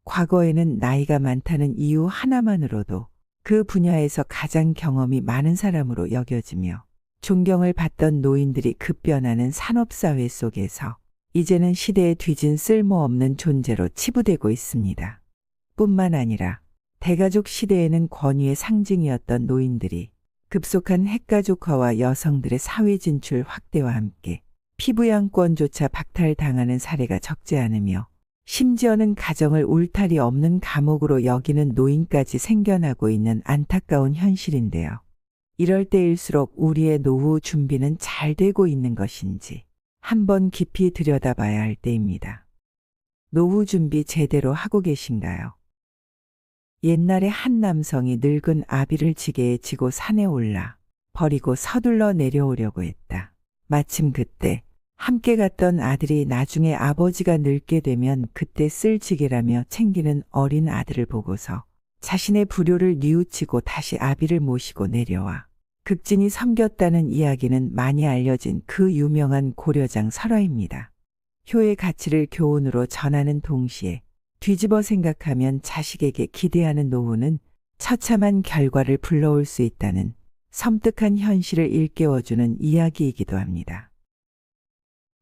과거에는 나이가 많다는 이유 하나만으로도 그 분야에서 가장 경험이 많은 사람으로 여겨지며 존경을 받던 노인들이 급변하는 산업사회 속에서 이제는 시대에 뒤진 쓸모없는 존재로 치부되고 있습니다. 뿐만 아니라 대가족 시대에는 권위의 상징이었던 노인들이 급속한 핵가족화와 여성들의 사회 진출 확대와 함께 피부양권조차 박탈당하는 사례가 적지 않으며 심지어는 가정을 울타리 없는 감옥으로 여기는 노인까지 생겨나고 있는 안타까운 현실인데요. 이럴 때일수록 우리의 노후 준비는 잘 되고 있는 것인지 한번 깊이 들여다봐야 할 때입니다. 노후 준비 제대로 하고 계신가요? 옛날에 한 남성이 늙은 아비를 지게에 지고 산에 올라 버리고 서둘러 내려오려고 했다. 마침 그때 함께 갔던 아들이 나중에 아버지가 늙게 되면 그때 쓸 지게라며 챙기는 어린 아들을 보고서 자신의 불효를 뉘우치고 다시 아비를 모시고 내려와 극진히 섬겼다는 이야기는 많이 알려진 그 유명한 고려장 설화입니다. 효의 가치를 교훈으로 전하는 동시에 뒤집어 생각하면 자식에게 기대하는 노후는 처참한 결과를 불러올 수 있다는 섬뜩한 현실을 일깨워주는 이야기이기도 합니다.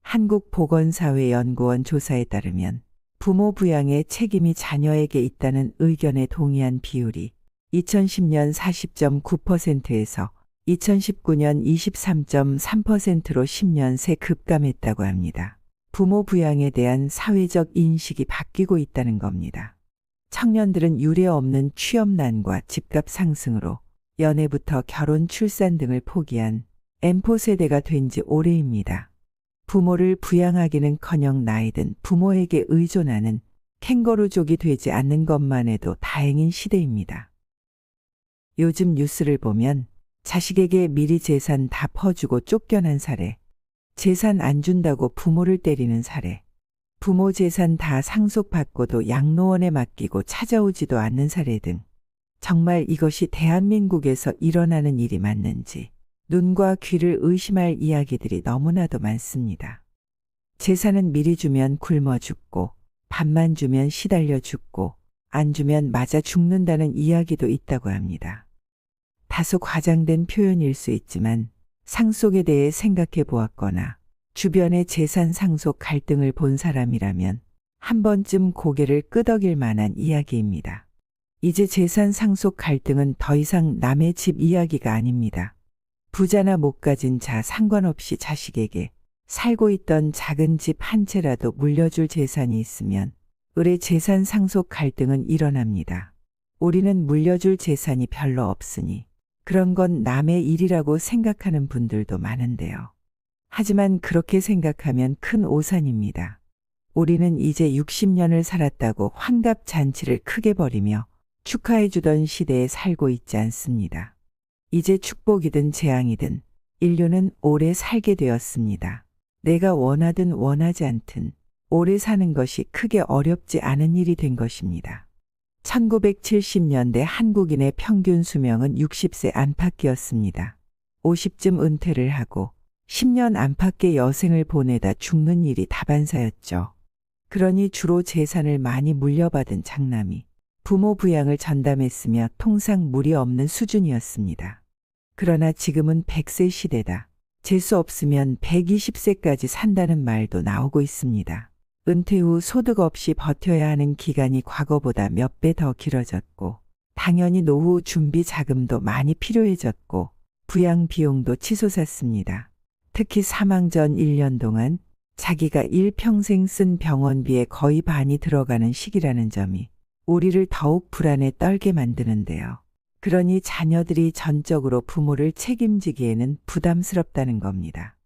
한국보건사회연구원 조사에 따르면 부모 부양의 책임이 자녀에게 있다는 의견에 동의한 비율이 2010년 40.9%에서 2019년 23.3%로 10년 새 급감했다고 합니다. 부모 부양에 대한 사회적 인식이 바뀌고 있다는 겁니다. 청년들은 유례없는 취업난과 집값 상승으로 연애부터 결혼, 출산 등을 포기한 M4 세대가 된 지 오래입니다. 부모를 부양하기는커녕 나이든 부모에게 의존하는 캥거루족이 되지 않는 것만 해도 다행인 시대입니다. 요즘 뉴스를 보면 자식에게 미리 재산 다 퍼주고 쫓겨난 사례, 재산 안 준다고 부모를 때리는 사례, 부모 재산 다 상속받고도 양로원에 맡기고 찾아오지도 않는 사례 등 정말 이것이 대한민국에서 일어나는 일이 맞는지 눈과 귀를 의심할 이야기들이 너무나도 많습니다. 재산은 미리 주면 굶어 죽고 반만 주면 시달려 죽고 안 주면 맞아 죽는다는 이야기도 있다고 합니다. 다소 과장된 표현일 수 있지만 상속에 대해 생각해 보았거나 주변의 재산 상속 갈등을 본 사람이라면 한 번쯤 고개를 끄덕일 만한 이야기입니다. 이제 재산 상속 갈등은 더 이상 남의 집 이야기가 아닙니다. 부자나 못 가진 자 상관없이 자식에게 살고 있던 작은 집 한 채라도 물려줄 재산이 있으면 을의 재산 상속 갈등은 일어납니다. 우리는 물려줄 재산이 별로 없으니 그런 건 남의 일이라고 생각하는 분들도 많은데요. 하지만 그렇게 생각하면 큰 오산입니다. 우리는 이제 60년을 살았다고 환갑잔치를 크게 벌이며 축하해주던 시대에 살고 있지 않습니다. 이제 축복이든 재앙이든 인류는 오래 살게 되었습니다. 내가 원하든 원하지 않든 오래 사는 것이 크게 어렵지 않은 일이 된 것입니다. 1970년대 한국인의 평균 수명은 60세 안팎이었습니다. 50쯤 은퇴를 하고 10년 안팎의 여생을 보내다 죽는 일이 다반사였죠. 그러니 주로 재산을 많이 물려받은 장남이 부모 부양을 전담했으며 통상 무리 없는 수준이었습니다. 그러나 지금은 100세 시대다. 재수 없으면 120세까지 산다는 말도 나오고 있습니다. 은퇴 후 소득 없이 버텨야 하는 기간이 과거보다 몇 배 더 길어졌고 당연히 노후 준비 자금도 많이 필요해졌고 부양 비용도 치솟았습니다. 특히 사망 전 1년 동안 자기가 일평생 쓴 병원비의 거의 반이 들어가는 시기라는 점이 우리를 더욱 불안에 떨게 만드는데요. 그러니 자녀들이 전적으로 부모를 책임지기에는 부담스럽다는 겁니다.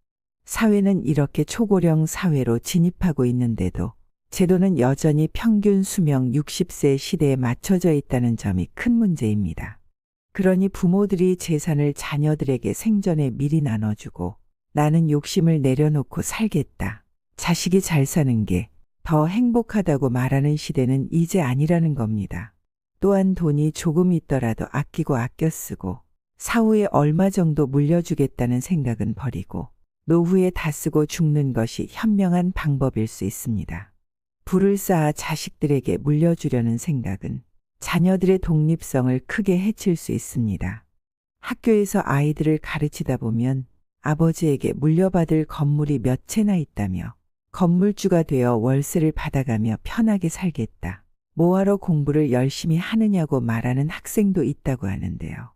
사회는 이렇게 초고령 사회로 진입하고 있는데도 제도는 여전히 평균 수명 60세 시대에 맞춰져 있다는 점이 큰 문제입니다. 그러니 부모들이 재산을 자녀들에게 생전에 미리 나눠주고 나는 욕심을 내려놓고 살겠다. 자식이 잘 사는 게 더 행복하다고 말하는 시대는 이제 아니라는 겁니다. 또한 돈이 조금 있더라도 아끼고 아껴 쓰고 사후에 얼마 정도 물려주겠다는 생각은 버리고 노후에 다 쓰고 죽는 것이 현명한 방법일 수 있습니다. 부를 쌓아 자식들에게 물려주려는 생각은 자녀들의 독립성을 크게 해칠 수 있습니다. 학교에서 아이들을 가르치다 보면 아버지에게 물려받을 건물이 몇 채나 있다며 건물주가 되어 월세를 받아가며 편하게 살겠다. 뭐하러 공부를 열심히 하느냐고 말하는 학생도 있다고 하는데요.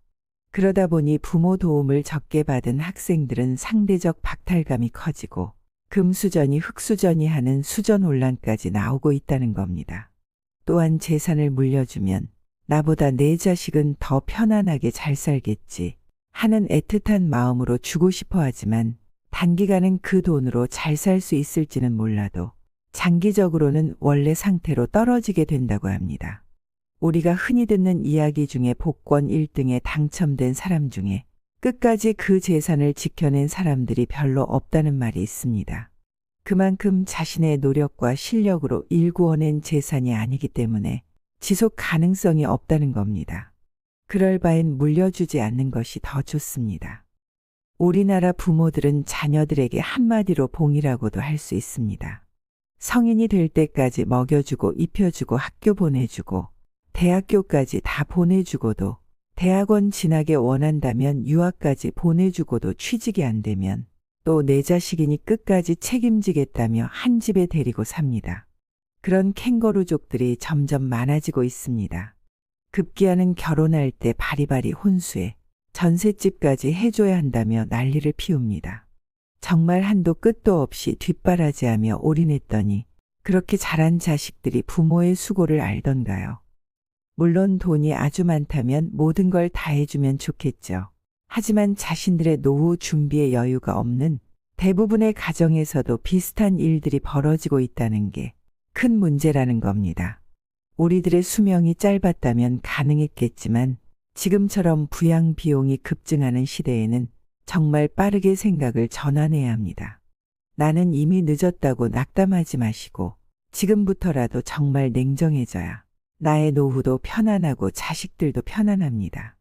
그러다 보니 부모 도움을 적게 받은 학생들은 상대적 박탈감이 커지고 금수저니 흙수저니 하는 수저 논란까지 나오고 있다는 겁니다. 또한 재산을 물려주면 나보다 내 자식은 더 편안하게 잘 살겠지 하는 애틋한 마음으로 주고 싶어 하지만 단기간은 그 돈으로 잘 살 수 있을지는 몰라도 장기적으로는 원래 상태로 떨어지게 된다고 합니다. 우리가 흔히 듣는 이야기 중에 복권 1등에 당첨된 사람 중에 끝까지 그 재산을 지켜낸 사람들이 별로 없다는 말이 있습니다. 그만큼 자신의 노력과 실력으로 일구어낸 재산이 아니기 때문에 지속 가능성이 없다는 겁니다. 그럴 바엔 물려주지 않는 것이 더 좋습니다. 우리나라 부모들은 자녀들에게 한마디로 봉이라고도 할 수 있습니다. 성인이 될 때까지 먹여주고 입혀주고 학교 보내주고 대학교까지 다 보내주고도 대학원 진학에 원한다면 유학까지 보내주고도 취직이 안 되면 또 내 자식이니 끝까지 책임지겠다며 한 집에 데리고 삽니다. 그런 캥거루족들이 점점 많아지고 있습니다. 급기야는 결혼할 때 바리바리 혼수에 전셋집까지 해줘야 한다며 난리를 피웁니다. 정말 한도 끝도 없이 뒷바라지하며 올인했더니 그렇게 자란 자식들이 부모의 수고를 알던가요? 물론 돈이 아주 많다면 모든 걸 다 해주면 좋겠죠. 하지만 자신들의 노후 준비에 여유가 없는 대부분의 가정에서도 비슷한 일들이 벌어지고 있다는 게 큰 문제라는 겁니다. 우리들의 수명이 짧았다면 가능했겠지만 지금처럼 부양 비용이 급증하는 시대에는 정말 빠르게 생각을 전환해야 합니다. 나는 이미 늦었다고 낙담하지 마시고 지금부터라도 정말 냉정해져야 나의 노후도 편안하고 자식들도 편안합니다.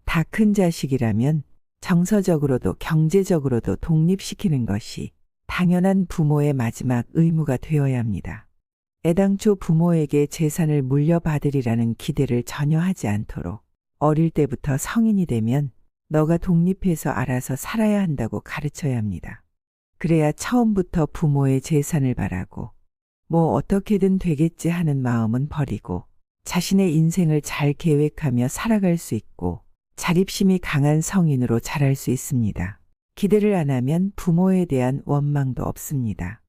다 큰 자식이라면 정서적으로도 경제적으로도 독립시키는 것이 당연한 부모의 마지막 의무가 되어야 합니다. 애당초 부모에게 재산을 물려받으리라는 기대를 전혀 하지 않도록 어릴 때부터 성인이 되면 너가 독립해서 알아서 살아야 한다고 가르쳐야 합니다. 그래야 처음부터 부모의 재산을 바라고 뭐 어떻게든 되겠지 하는 마음은 버리고 자신의 인생을 잘 계획하며 살아갈 수 있고 자립심이 강한 성인으로 자랄 수 있습니다. 기대를 안 하면 부모에 대한 원망도 없습니다.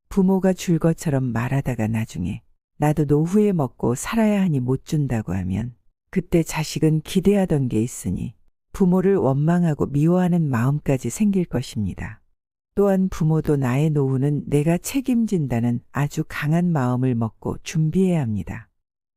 부모가 줄 것처럼 말하다가 나중에 나도 노후에 먹고 살아야 하니 못 준다고 하면 그때 자식은 기대하던 게 있으니 부모를 원망하고 미워하는 마음까지 생길 것입니다. 또한 부모도 나의 노후는 내가 책임진다는 아주 강한 마음을 먹고 준비해야 합니다.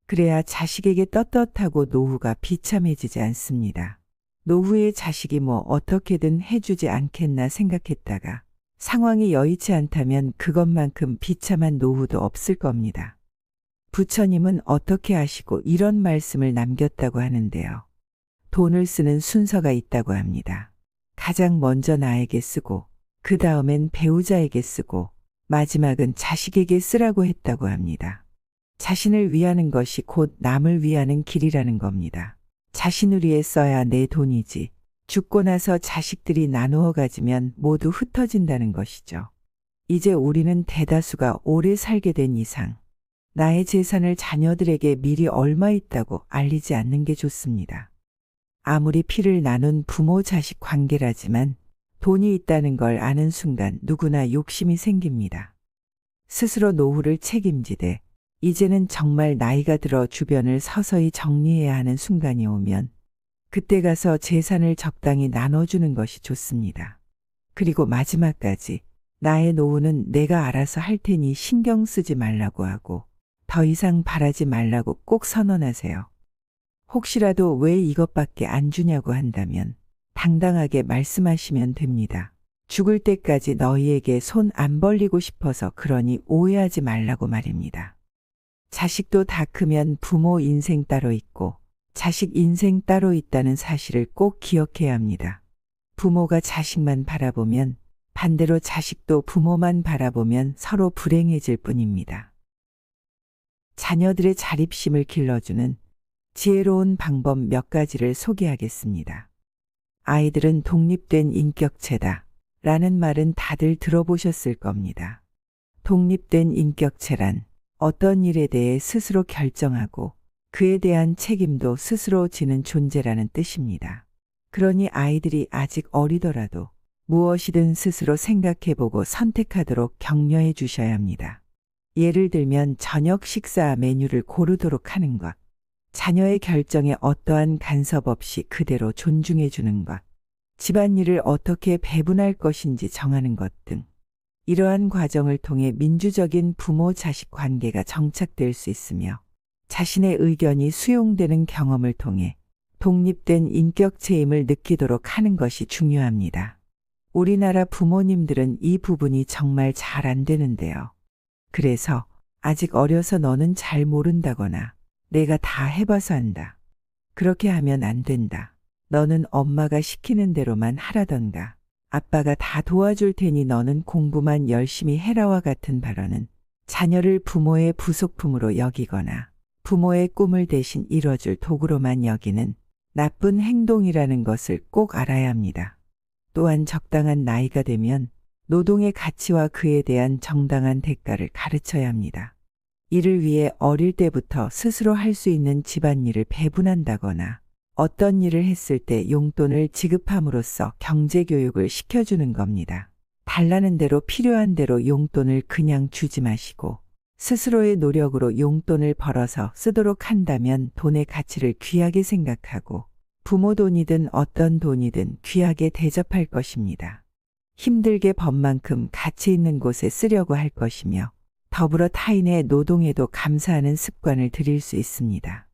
그래야 자식에게 떳떳하고 노후가 비참해지지 않습니다. 노후에 자식이 뭐 어떻게든 해주지 않겠나 생각했다가 상황이 여의치 않다면 그것만큼 비참한 노후도 없을 겁니다. 부처님은 어떻게 아시고 이런 말씀을 남겼다고 하는데요. 돈을 쓰는 순서가 있다고 합니다. 가장 먼저 나에게 쓰고 그 다음엔 배우자에게 쓰고 마지막은 자식에게 쓰라고 했다고 합니다. 자신을 위하는 것이 곧 남을 위하는 길이라는 겁니다. 자신을 위해 써야 내 돈이지 죽고 나서 자식들이 나누어 가지면 모두 흩어진다는 것이죠. 이제 우리는 대다수가 오래 살게 된 이상 나의 재산을 자녀들에게 미리 얼마 있다고 알리지 않는 게 좋습니다. 아무리 피를 나눈 부모 자식 관계라지만 돈이 있다는 걸 아는 순간 누구나 욕심이 생깁니다. 스스로 노후를 책임지되 이제는 정말 나이가 들어 주변을 서서히 정리해야 하는 순간이 오면 그때 가서 재산을 적당히 나눠주는 것이 좋습니다. 그리고 마지막까지 나의 노후는 내가 알아서 할 테니 신경 쓰지 말라고 하고 더 이상 바라지 말라고 꼭 선언하세요. 혹시라도 왜 이것밖에 안 주냐고 한다면 당당하게 말씀하시면 됩니다. 죽을 때까지 너희에게 손 안 벌리고 싶어서 그러니 오해하지 말라고 말입니다. 자식도 다 크면 부모 인생 따로 있고 자식 인생 따로 있다는 사실을 꼭 기억해야 합니다. 부모가 자식만 바라보면 반대로 자식도 부모만 바라보면 서로 불행해질 뿐입니다. 자녀들의 자립심을 길러주는 지혜로운 방법 몇 가지를 소개하겠습니다. 아이들은 독립된 인격체다 라는 말은 다들 들어보셨을 겁니다. 독립된 인격체란 어떤 일에 대해 스스로 결정하고 그에 대한 책임도 스스로 지는 존재라는 뜻입니다. 그러니 아이들이 아직 어리더라도 무엇이든 스스로 생각해보고 선택하도록 격려해 주셔야 합니다. 예를 들면 저녁 식사 메뉴를 고르도록 하는 것, 자녀의 결정에 어떠한 간섭 없이 그대로 존중해 주는 것, 집안일을 어떻게 배분할 것인지 정하는 것 등 이러한 과정을 통해 민주적인 부모-자식 관계가 정착될 수 있으며 자신의 의견이 수용되는 경험을 통해 독립된 인격체임을 느끼도록 하는 것이 중요합니다. 우리나라 부모님들은 이 부분이 정말 잘 안 되는데요. 그래서 아직 어려서 너는 잘 모른다거나 내가 다 해봐서 한다. 그렇게 하면 안 된다. 너는 엄마가 시키는 대로만 하라던가. 아빠가 다 도와줄 테니 너는 공부만 열심히 해라와 같은 발언은 자녀를 부모의 부속품으로 여기거나 부모의 꿈을 대신 이뤄줄 도구로만 여기는 나쁜 행동이라는 것을 꼭 알아야 합니다. 또한 적당한 나이가 되면 노동의 가치와 그에 대한 정당한 대가를 가르쳐야 합니다. 이를 위해 어릴 때부터 스스로 할 수 있는 집안일을 배분한다거나 어떤 일을 했을 때 용돈을 지급함으로써 경제교육을 시켜주는 겁니다. 달라는 대로 필요한 대로 용돈을 그냥 주지 마시고 스스로의 노력으로 용돈을 벌어서 쓰도록 한다면 돈의 가치를 귀하게 생각하고 부모 돈이든 어떤 돈이든 귀하게 대접할 것입니다. 힘들게 번 만큼 가치 있는 곳에 쓰려고 할 것이며 더불어 타인의 노동에도 감사하는 습관을 들일 수 있습니다.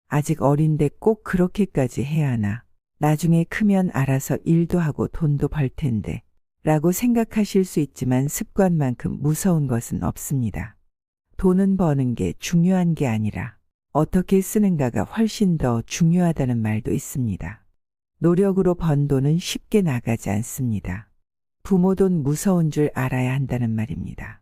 아직 어린데 꼭 그렇게까지 해야 하나? 나중에 크면 알아서 일도 하고 돈도 벌 텐데 라고 생각하실 수 있지만 습관만큼 무서운 것은 없습니다. 돈은 버는 게 중요한 게 아니라 어떻게 쓰는가가 훨씬 더 중요하다는 말도 있습니다. 노력으로 번 돈은 쉽게 나가지 않습니다. 부모 돈 무서운 줄 알아야 한다는 말입니다.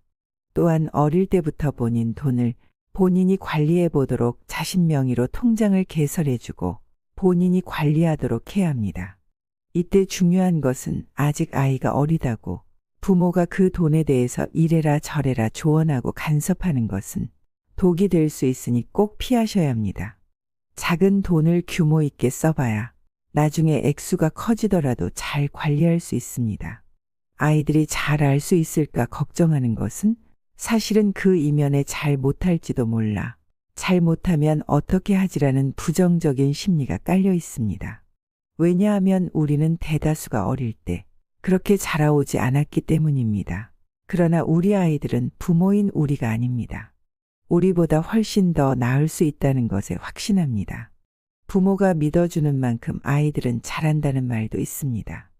또한 어릴 때부터 본인 돈을 본인이 관리해 보도록 자신 명의로 통장을 개설해주고 본인이 관리하도록 해야 합니다. 이때 중요한 것은 아직 아이가 어리다고 부모가 그 돈에 대해서 이래라 저래라 조언하고 간섭하는 것은 독이 될 수 있으니 꼭 피하셔야 합니다. 작은 돈을 규모 있게 써봐야 나중에 액수가 커지더라도 잘 관리할 수 있습니다. 아이들이 잘 알 수 있을까 걱정하는 것은 사실은 그 이면에 잘 못할지도 몰라. 잘 못하면 어떻게 하지라는 부정적인 심리가 깔려 있습니다. 왜냐하면 우리는 대다수가 어릴 때 그렇게 자라오지 않았기 때문입니다. 그러나 우리 아이들은 부모인 우리가 아닙니다. 우리보다 훨씬 더 나을 수 있다는 것에 확신합니다. 부모가 믿어주는 만큼 아이들은 잘한다는 말도 있습니다.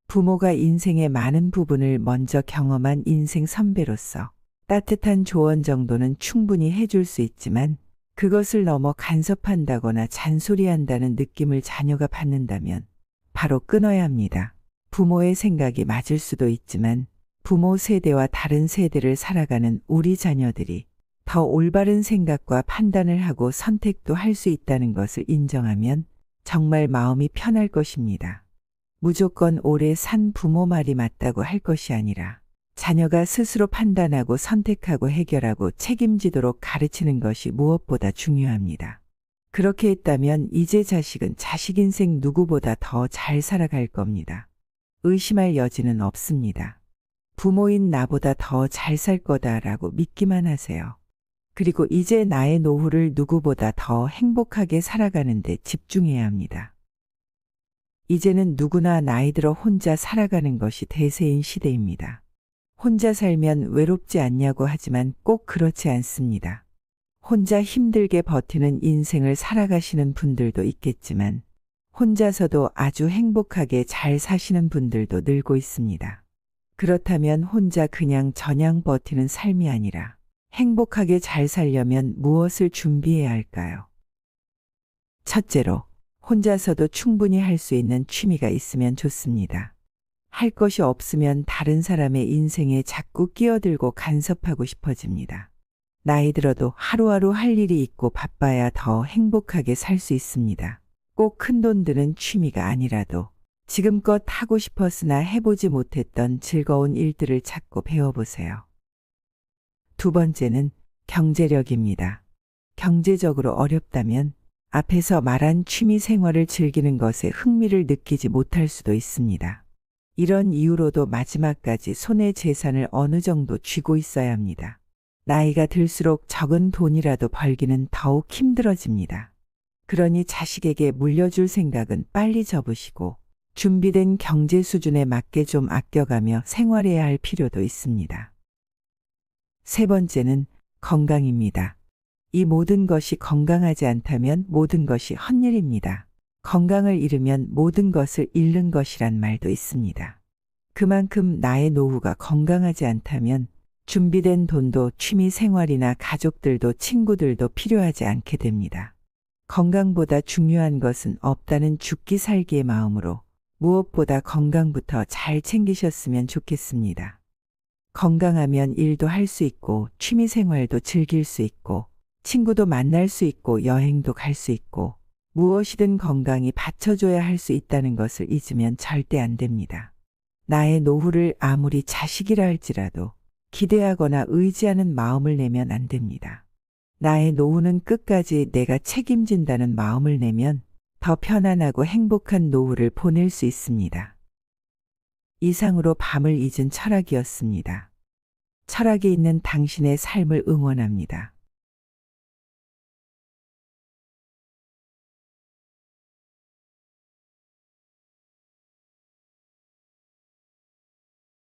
부모가 인생의 많은 부분을 먼저 경험한 인생 선배로서 따뜻한 조언 정도는 충분히 해줄 수 있지만 그것을 넘어 간섭한다거나 잔소리한다는 느낌을 자녀가 받는다면 바로 끊어야 합니다. 부모의 생각이 맞을 수도 있지만 부모 세대와 다른 세대를 살아가는 우리 자녀들이 더 올바른 생각과 판단을 하고 선택도 할 수 있다는 것을 인정하면 정말 마음이 편할 것입니다. 무조건 오래 산 부모 말이 맞다고 할 것이 아니라 자녀가 스스로 판단하고 선택하고 해결하고 책임지도록 가르치는 것이 무엇보다 중요합니다. 그렇게 했다면 이제 자식은 자식 인생 누구보다 더 잘 살아갈 겁니다. 의심할 여지는 없습니다. 부모인 나보다 더 잘 살 거다라고 믿기만 하세요. 그리고 이제 나의 노후를 누구보다 더 행복하게 살아가는 데 집중해야 합니다. 이제는 누구나 나이 들어 혼자 살아가는 것이 대세인 시대입니다. 혼자 살면 외롭지 않냐고 하지만 꼭 그렇지 않습니다. 혼자 힘들게 버티는 인생을 살아가시는 분들도 있겠지만 혼자서도 아주 행복하게 잘 사시는 분들도 늘고 있습니다. 그렇다면 혼자 그냥 저냥 버티는 삶이 아니라 행복하게 잘 살려면 무엇을 준비해야 할까요? 첫째로, 혼자서도 충분히 할 수 있는 취미가 있으면 좋습니다. 할 것이 없으면 다른 사람의 인생에 자꾸 끼어들고 간섭하고 싶어집니다. 나이 들어도 하루하루 할 일이 있고 바빠야 더 행복하게 살 수 있습니다. 꼭 큰돈 드는 취미가 아니라도 지금껏 하고 싶었으나 해보지 못했던 즐거운 일들을 찾고 배워보세요. 두 번째는 경제력입니다. 경제적으로 어렵다면 앞에서 말한 취미 생활을 즐기는 것에 흥미를 느끼지 못할 수도 있습니다. 이런 이유로도 마지막까지 손에 재산을 어느 정도 쥐고 있어야 합니다. 나이가 들수록 적은 돈이라도 벌기는 더욱 힘들어집니다. 그러니 자식에게 물려줄 생각은 빨리 접으시고 준비된 경제 수준에 맞게 좀 아껴가며 생활해야 할 필요도 있습니다. 세 번째는 건강입니다. 이 모든 것이 건강하지 않다면 모든 것이 헛일입니다. 건강을 잃으면 모든 것을 잃는 것이란 말도 있습니다. 그만큼 나의 노후가 건강하지 않다면 준비된 돈도 취미 생활이나 가족들도 친구들도 필요하지 않게 됩니다. 건강보다 중요한 것은 없다는 죽기 살기의 마음으로 무엇보다 건강부터 잘 챙기셨으면 좋겠습니다. 건강하면 일도 할 수 있고 취미 생활도 즐길 수 있고 친구도 만날 수 있고 여행도 갈 수 있고 무엇이든 건강이 받쳐줘야 할 수 있다는 것을 잊으면 절대 안 됩니다. 나의 노후를 아무리 자식이라 할지라도 기대하거나 의지하는 마음을 내면 안 됩니다. 나의 노후는 끝까지 내가 책임진다는 마음을 내면 더 편안하고 행복한 노후를 보낼 수 있습니다. 이상으로 밤을 잊은 철학이었습니다. 철학이 있는 당신의 삶을 응원합니다.